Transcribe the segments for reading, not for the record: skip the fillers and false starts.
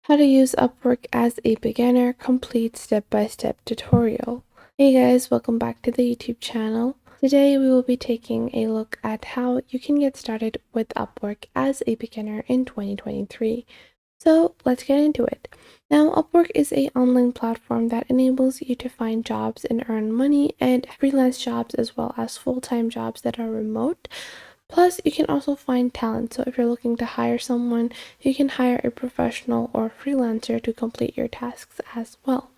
How to use Upwork as a beginner, complete step-by-step tutorial. Hey guys, welcome back to the YouTube channel. Today we will be taking a look at how you can get started with Upwork as a beginner in 2023. So let's get into it. Now, Upwork is an online platform that enables you to find jobs and earn money, and freelance jobs as well as full-time jobs that are remote. Plus, you can also find talent. So if you're looking to hire someone, you can hire a professional or freelancer to complete your tasks as well.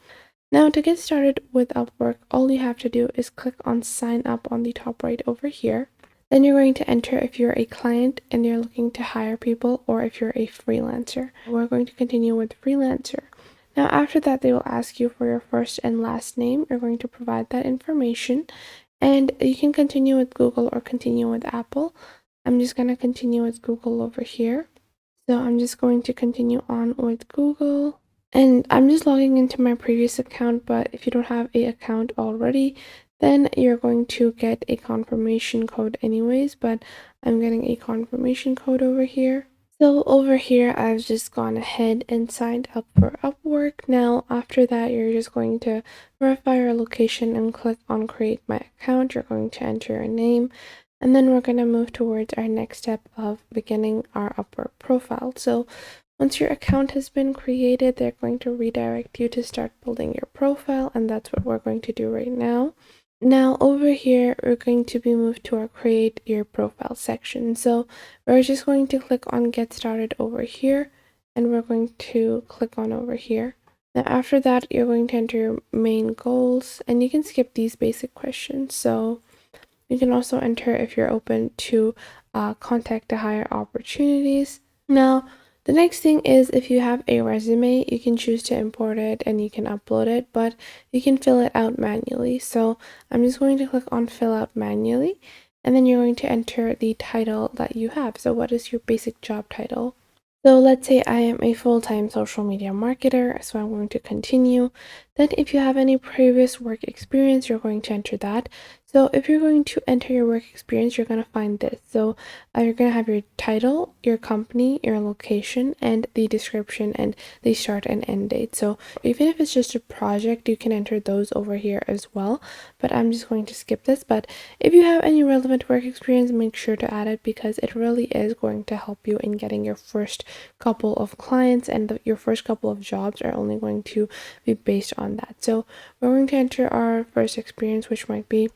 Now, to get started with Upwork, all you have to do is click on sign up on the top right over here. Then you're going to enter if you're a client and you're looking to hire people, or if you're a freelancer. We're going to continue with freelancer. Now, after that, they will ask you for your first and last name. You're going to provide that information, and you can continue with Google or continue with Apple. I'm just going to continue with Google over here. So I'm just going to continue on with Google. And I'm just logging into my previous account, but if you don't have an account already, then you're going to get a confirmation code anyways, but I'm getting a confirmation code over here. So over here, I've just gone ahead and signed up for Upwork. Now, after that, you're just going to verify your location and click on create my account. You're going to enter your name, and then we're going to move towards our next step of beginning our Upwork profile. So once your account has been created, they're going to redirect you to start building your profile, and that's what we're going to do right now. Now over here, we're going to be moved to our create your profile section. So we're just going to click on get started over here, and we're going to click on over here. Now after that, you're going to enter your main goals, and you can skip these basic questions. So you can also enter if you're open to contact to hire opportunities. Now, the next thing is if you have a resume, you can choose to import it and you can upload it, but you can fill it out manually. So I'm just going to click on fill out manually, and then you're going to enter the title that you have. So what is your basic job title? So let's say I am a full-time social media marketer, so I'm going to continue. Then if you have any previous work experience, you're going to enter that. So if you're going to enter your work experience, you're going to find this. So you're going to have your title, your company, your location, and the description, and the start and end date. So even if it's just a project, you can enter those over here as well. But I'm just going to skip this. But if you have any relevant work experience, make sure to add it, because it really is going to help you in getting your first couple of clients, and your first couple of jobs are only going to be based on that. So we're going to enter our first experience, which might be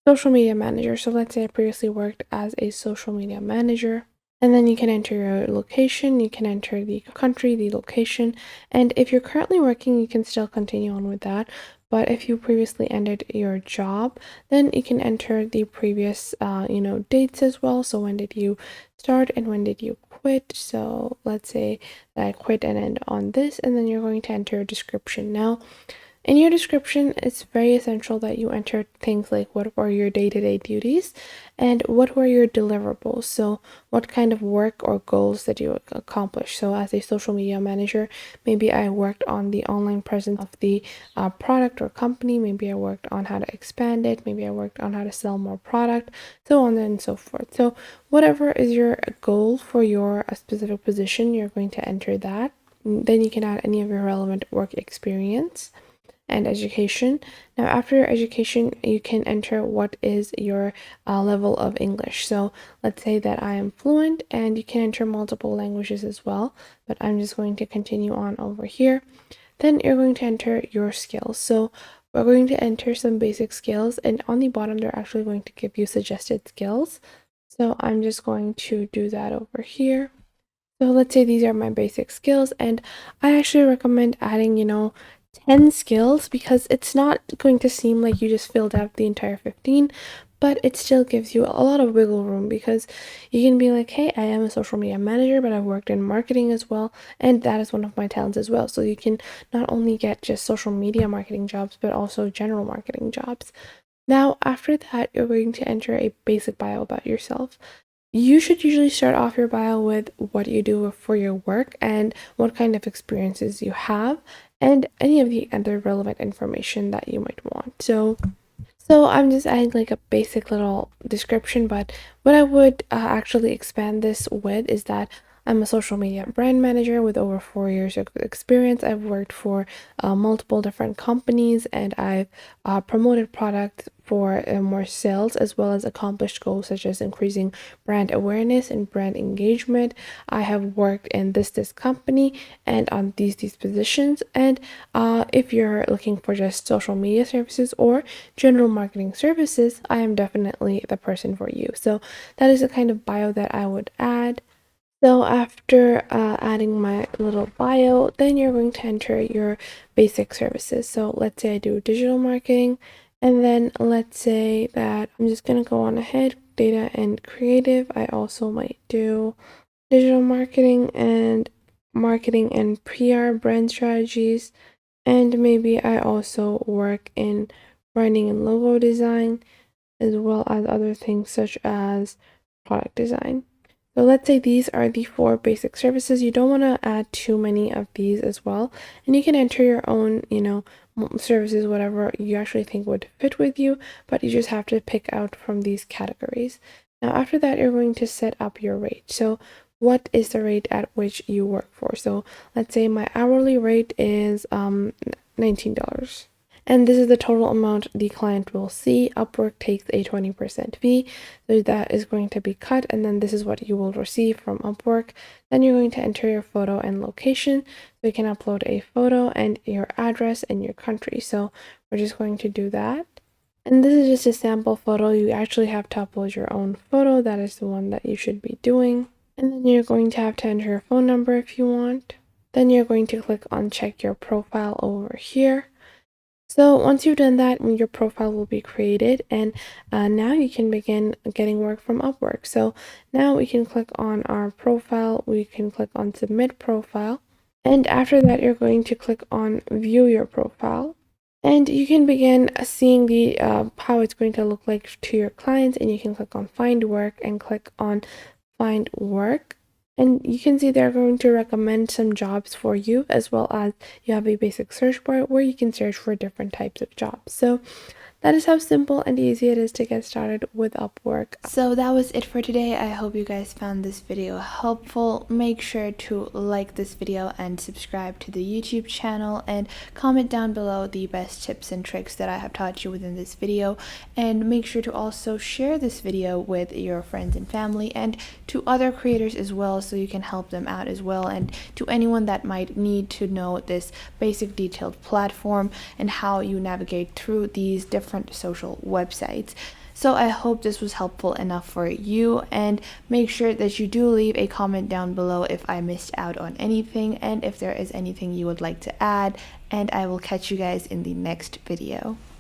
social media manager. So let's say I previously worked as a social media manager. And then you can enter your location, you can enter the country, the location, and if you're currently working, you can still continue on with that. But if you previously ended your job, then you can enter the previous, dates as well. So when did you start and when did you quit? So let's say that I quit and end on this, and then you're going to enter a description. Now, in your description, it's very essential that you enter things like what were your day-to-day duties and what were your deliverables. So what kind of work or goals that you accomplish. So as a social media manager, maybe I worked on the online presence of the product or company. Maybe I worked on how to expand it. Maybe I worked on how to sell more product, so on and so forth. So whatever is your goal for your specific position, you're going to enter that. Then you can add any of your relevant work experience and education. Now after your education, you can enter what is your level of English. So let's say that I am fluent, and you can enter multiple languages as well, but I'm just going to continue on over here. Then you're going to enter your skills. So we're going to enter some basic skills, and on the bottom they're actually going to give you suggested skills. So I'm just going to do that over here. So let's say these are my basic skills, and I actually recommend adding 10 skills, because it's not going to seem like you just filled out the entire 15, but it still gives you a lot of wiggle room, because you can be like, hey, I am a social media manager, but I've worked in marketing as well, and that is one of my talents as well. So you can not only get just social media marketing jobs, but also general marketing jobs. Now, after that, you're going to enter a basic bio about yourself. You should usually start off your bio with what you do for your work and what kind of experiences you have, and any of the other relevant information that you might want. So I'm just adding like a basic little description, but what I would actually expand this with is that I'm a social media brand manager with over 4 years of experience. I've worked for multiple different companies, and I've promoted products for more sales, as well as accomplished goals such as increasing brand awareness and brand engagement. I have worked in this company and on these positions. And if you're looking for just social media services or general marketing services, I am definitely the person for you. So that is the kind of bio that I would add. So after adding my little bio, then you're going to enter your basic services. So let's say I do digital marketing, and then let's say that I'm just going to go on ahead, data and creative. I also might do digital marketing and PR brand strategies, and maybe I also work in branding and logo design, as well as other things such as product design. So let's say these are the 4 basic services. You don't want to add too many of these as well. And you can enter your own, services, whatever you actually think would fit with you, but you just have to pick out from these categories. Now, after that, you're going to set up your rate. So what is the rate at which you work for? So let's say my hourly rate is $19. And this is the total amount the client will see. Upwork takes a 20% fee, so that is going to be cut, and then this is what you will receive from Upwork. Then you're going to enter your photo and location. So you can upload a photo and your address and your country. So we're just going to do that. And this is just a sample photo. You actually have to upload your own photo. That is the one that you should be doing. And then you're going to have to enter your phone number if you want. Then you're going to click on check your profile over here. So once you've done that, your profile will be created, and now you can begin getting work from Upwork. So now we can click on our profile, we can click on submit profile, and after that you're going to click on view your profile, and you can begin seeing the how it's going to look like to your clients, and you can click on find work and click on find work. And you can see they're going to recommend some jobs for you, as well as you have a basic search bar where you can search for different types of jobs. So that is how simple and easy it is to get started with Upwork. So that was it for today. I hope you guys found this video helpful. Make sure to like this video and subscribe to the YouTube channel, and comment down below the best tips and tricks that I have taught you within this video. And make sure to also share this video with your friends and family and to other creators as well, so you can help them out as well, and to anyone that might need to know this basic detailed platform and how you navigate through these different social websites. So I hope this was helpful enough for you, and make sure that you do leave a comment down below if I missed out on anything and if there is anything you would like to add, and I will catch you guys in the next video.